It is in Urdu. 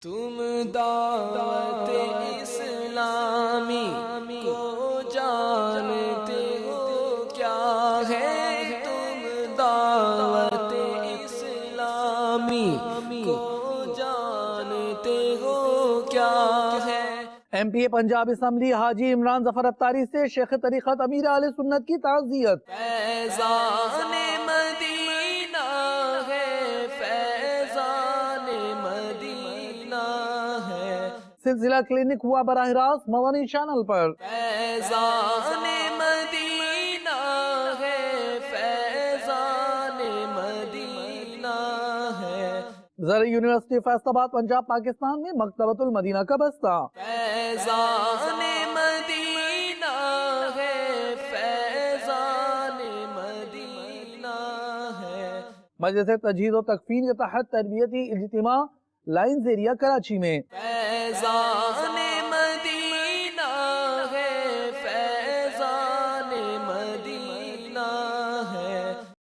تم دعوت اسلامی کو جانتے ہو کیا ہے، تم دعوت اسلامی کو جانتے ہو کیا ہے۔ ایم پی اے پنجاب اسمبلی حاجی عمران ظفر افطاری سے شیخ طریقت امیر اہل سنت کی تعزیت۔ فیضان مدینہ ہے، فیضان مدینہ ہے، سلسلہ کلینک ہوا براہ راست مدنی چینل پر۔ فیضان مدینہ ہے، فیضان مدینہ ہے، زرعی یونیورسٹی فیصل آباد پنجاب پاکستان میں مکتبۃ المدینہ کا بستہ۔ فیضان مدینہ ہے، فیضان مدینہ ہے، مجلس تجہیز و تکفین کے تحت تربیتی اجتماع لائنز ایریا کراچی میں۔ فیضان